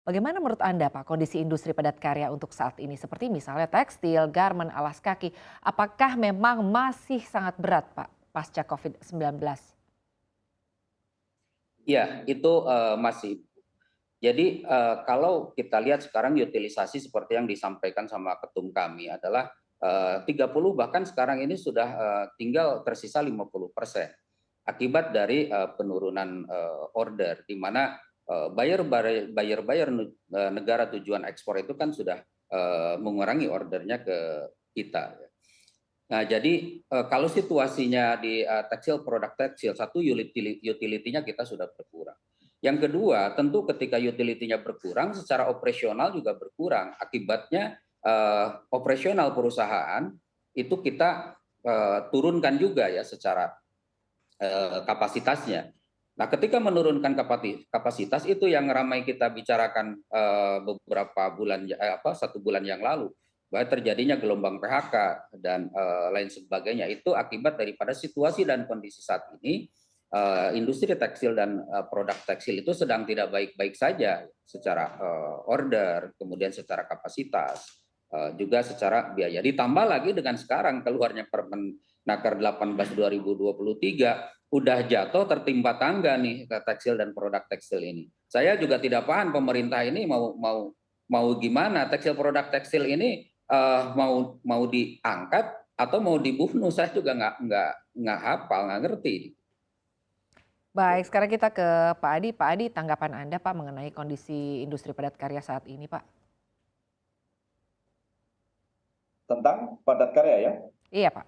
Bagaimana menurut Anda Pak kondisi industri padat karya untuk saat ini seperti misalnya tekstil, garmen, alas kaki, apakah memang masih sangat berat Pak pasca COVID-19? Iya, itu masih. Jadi kalau kita lihat sekarang utilisasi seperti yang disampaikan sama ketum kami adalah 30, bahkan sekarang ini sudah tinggal tersisa 50% akibat dari penurunan order, di mana buyer negara tujuan ekspor itu kan sudah mengurangi ordernya ke kita. Nah, jadi kalau situasinya di tekstil, produk tekstil, satu utility-nya kita sudah berkurang. Yang kedua, tentu ketika utility-nya berkurang, secara operasional juga berkurang. Akibatnya operasional perusahaan itu kita turunkan juga ya secara kapasitasnya. Nah, ketika menurunkan kapasitas itu yang ramai kita bicarakan beberapa bulan, 1 bulan yang lalu, bahwa terjadinya gelombang PHK dan lain sebagainya, itu akibat daripada situasi dan kondisi saat ini. Industri tekstil dan produk tekstil itu sedang tidak baik-baik saja secara order, kemudian secara kapasitas, juga secara biaya. Ditambah lagi dengan sekarang keluarnya Permenaker 18 2023, udah jatuh tertimpa tangga nih ke tekstil dan produk tekstil ini. Saya juga tidak paham pemerintah ini mau gimana, tekstil produk tekstil ini mau diangkat atau mau dibunuh. Saya juga nggak hafal, nggak ngerti. Baik, sekarang kita ke Pak Adi. Pak Adi, tanggapan Anda Pak mengenai kondisi industri padat karya saat ini Pak? Tentang padat karya ya. Iya Pak.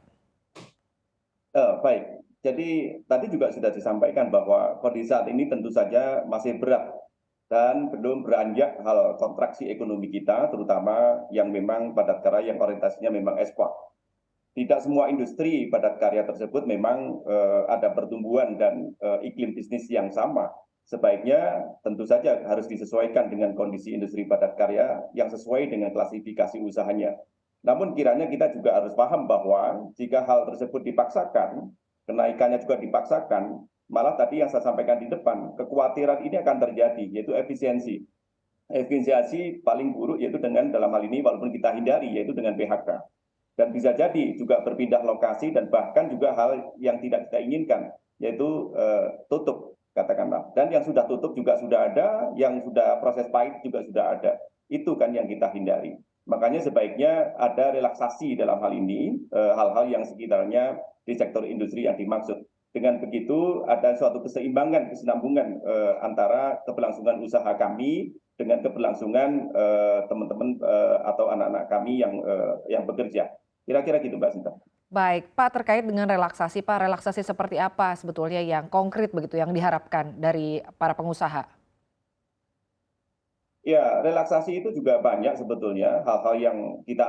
Baik, jadi tadi juga sudah disampaikan bahwa kondisi saat ini tentu saja masih berat dan belum beranjak hal kontraksi ekonomi kita, terutama yang memang padat karya yang orientasinya memang ekspor. Tidak semua industri padat karya tersebut memang ada pertumbuhan dan iklim bisnis yang sama. Sebaiknya tentu saja harus disesuaikan dengan kondisi industri padat karya yang sesuai dengan klasifikasi usahanya. Namun kiranya kita juga harus paham bahwa jika hal tersebut dipaksakan, kenaikannya juga dipaksakan, malah tadi yang saya sampaikan di depan, kekhawatiran ini akan terjadi, yaitu efisiensi. Efisiensi paling buruk yaitu dengan dalam hal ini walaupun kita hindari, yaitu dengan PHK. Dan bisa jadi juga berpindah lokasi dan bahkan juga hal yang tidak kita inginkan, yaitu tutup katakanlah. Dan yang sudah tutup juga sudah ada, yang sudah proses pahit juga sudah ada. Itu kan yang kita hindari. Makanya sebaiknya ada relaksasi dalam hal ini, hal-hal yang sekitarnya di sektor industri yang dimaksud. Dengan begitu ada suatu keseimbangan, kesinambungan antara keberlangsungan usaha kami dengan keberlangsungan teman-teman atau anak-anak kami yang bekerja. Kira-kira gitu Mbak Sinta. Baik, Pak terkait dengan relaksasi Pak, relaksasi seperti apa sebetulnya yang konkret begitu yang diharapkan dari para pengusaha? Ya, relaksasi itu juga banyak sebetulnya hal-hal yang kita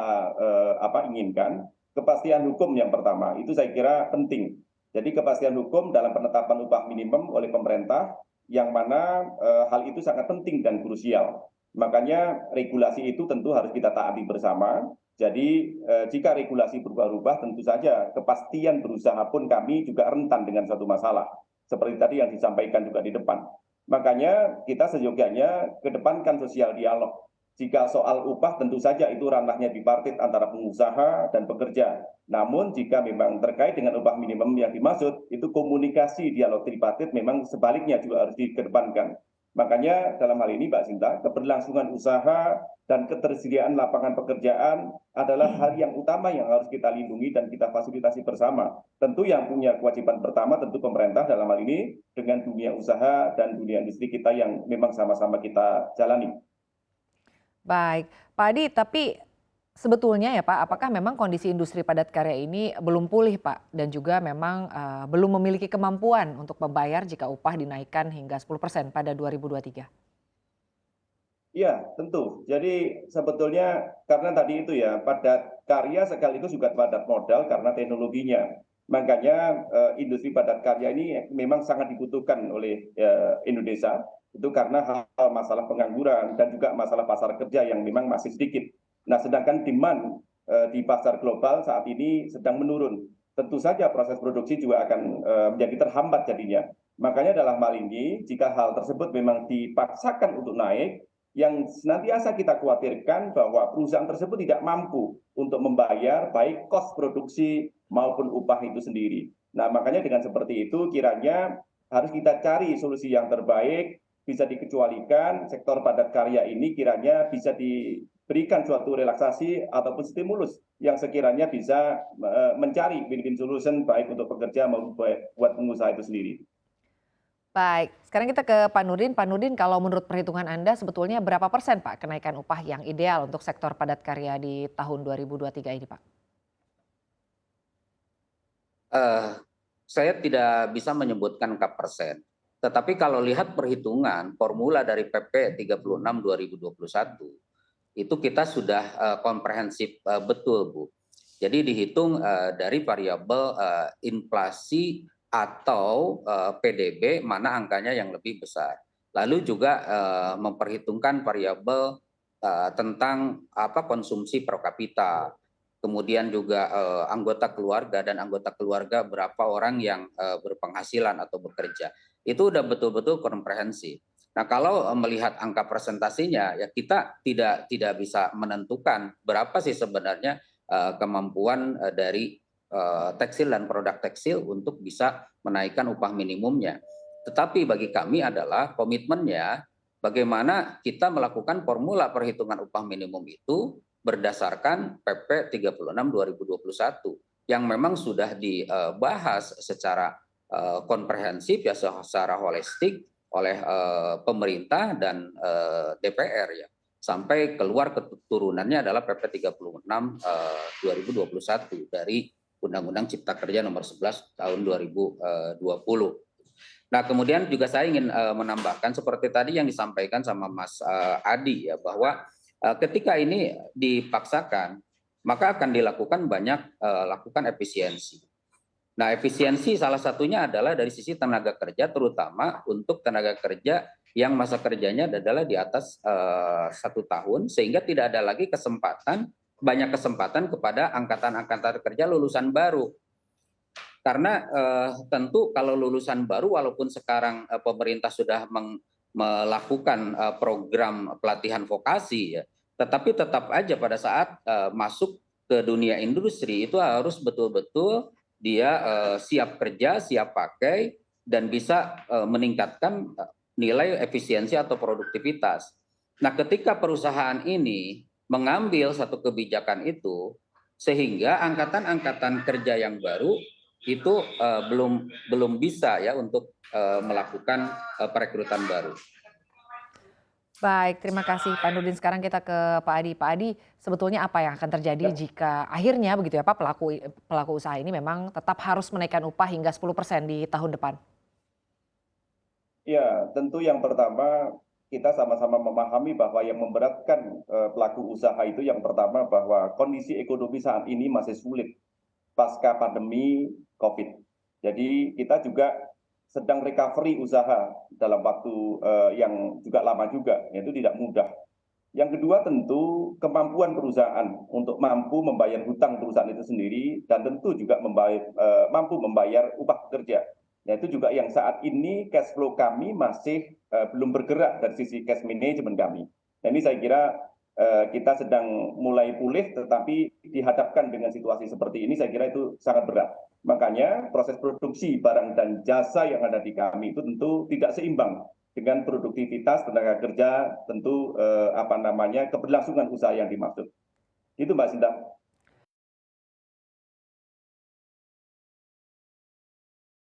inginkan. Kepastian hukum yang pertama, itu saya kira penting. Jadi kepastian hukum dalam penetapan upah minimum oleh pemerintah, yang mana hal itu sangat penting dan krusial. Makanya regulasi itu tentu harus kita taati bersama. Jadi jika regulasi berubah-ubah, tentu saja kepastian berusaha pun kami juga rentan dengan satu masalah. Seperti tadi yang disampaikan juga di depan. Makanya kita seyogyanya kedepankan sosial dialog. Jika soal upah tentu saja itu ranahnya bipartit antara pengusaha dan pekerja. Namun jika memang terkait dengan upah minimum yang dimaksud, itu komunikasi dialog tripartit memang sebaliknya juga harus dikedepankan. Makanya dalam hal ini Mbak Sinta, keberlangsungan usaha dan ketersediaan lapangan pekerjaan adalah hal yang utama yang harus kita lindungi dan kita fasilitasi bersama. Tentu yang punya kewajiban pertama tentu pemerintah dalam hal ini dengan dunia usaha dan dunia industri kita yang memang sama-sama kita jalani. Baik, Pak Adi, tapi sebetulnya ya Pak, apakah memang kondisi industri padat karya ini belum pulih Pak? Dan juga memang belum memiliki kemampuan untuk membayar jika upah dinaikkan hingga 10% pada 2023? Ya, tentu. Jadi sebetulnya karena tadi itu ya, padat karya sekaligus juga padat modal karena teknologinya. Makanya industri padat karya ini memang sangat dibutuhkan oleh Indonesia. Itu karena hal masalah pengangguran dan juga masalah pasar kerja yang memang masih sedikit. Nah, sedangkan demand di pasar global saat ini sedang menurun. Tentu saja proses produksi juga akan menjadi terhambat jadinya. Makanya dalam hal ini, jika hal tersebut memang dipaksakan untuk naik, yang senantiasa kita khawatirkan bahwa perusahaan tersebut tidak mampu untuk membayar baik kos produksi maupun upah itu sendiri. Nah, makanya dengan seperti itu kiranya harus kita cari solusi yang terbaik, bisa dikecualikan sektor padat karya ini kiranya bisa diberikan suatu relaksasi ataupun stimulus yang sekiranya bisa mencari win-win solution baik untuk pekerja maupun buat pengusaha itu sendiri. Baik, sekarang kita ke Pak Nurdin. Pak Nurdin, kalau menurut perhitungan Anda sebetulnya berapa persen Pak kenaikan upah yang ideal untuk sektor padat karya di tahun 2023 ini Pak? Saya tidak bisa menyebutkan persen, tetapi kalau lihat perhitungan formula dari PP 36 2021 itu kita sudah komprehensif betul, Bu. Jadi dihitung dari variabel inflasi atau PDB mana angkanya yang lebih besar. Lalu juga memperhitungkan variabel tentang konsumsi per kapita. Kemudian juga anggota keluarga dan anggota keluarga berapa orang yang berpenghasilan atau bekerja. Itu udah betul-betul komprehensif. Nah, kalau melihat angka presentasinya ya kita tidak bisa menentukan berapa sih sebenarnya kemampuan dari tekstil dan produk tekstil untuk bisa menaikkan upah minimumnya. Tetapi bagi kami adalah komitmennya bagaimana kita melakukan formula perhitungan upah minimum itu berdasarkan PP 36 2021 yang memang sudah dibahas secara komprehensif ya secara holistik oleh pemerintah dan DPR ya sampai keluar keturunannya adalah PP 36 2021 dari Undang-Undang Cipta Kerja nomor 11 tahun 2020. Nah, kemudian juga saya ingin menambahkan seperti tadi yang disampaikan sama Mas Adi ya bahwa ketika ini dipaksakan, maka akan dilakukan banyak lakukan efisiensi. Nah, efisiensi salah satunya adalah dari sisi tenaga kerja, terutama untuk tenaga kerja yang masa kerjanya adalah di atas 1 tahun, sehingga tidak ada lagi banyak kesempatan kepada angkatan-angkatan kerja lulusan baru. Karena tentu kalau lulusan baru, walaupun sekarang pemerintah sudah melakukan program pelatihan vokasi ya, tetapi tetap aja pada saat masuk ke dunia industri itu harus betul-betul dia siap kerja, siap pakai dan bisa meningkatkan nilai efisiensi atau produktivitas. Nah, ketika perusahaan ini mengambil satu kebijakan itu sehingga angkatan-angkatan kerja yang baru itu belum bisa ya untuk melakukan perekrutan baru. Baik, terima kasih Pak Nurdin. Sekarang kita ke Pak Adi. Pak Adi, sebetulnya apa yang akan terjadi jika akhirnya begitu ya Pak pelaku usaha ini memang tetap harus menaikkan upah hingga 10% di tahun depan? Ya, tentu yang pertama kita sama-sama memahami bahwa yang memberatkan pelaku usaha itu yang pertama bahwa kondisi ekonomi saat ini masih sulit pasca pandemi COVID. Jadi kita juga sedang recovery usaha dalam waktu yang juga lama juga, yaitu tidak mudah. Yang kedua tentu kemampuan perusahaan untuk mampu membayar hutang perusahaan itu sendiri dan tentu juga mampu membayar upah pekerja. Nah, itu juga yang saat ini cash flow kami masih belum bergerak dari sisi cash management kami. Nah, ini saya kira kita sedang mulai pulih, tetapi dihadapkan dengan situasi seperti ini, saya kira itu sangat berat. Makanya proses produksi barang dan jasa yang ada di kami itu tentu tidak seimbang dengan produktivitas tenaga kerja, tentu keberlangsungan usaha yang dimaksud. Itu Mbak Sinta.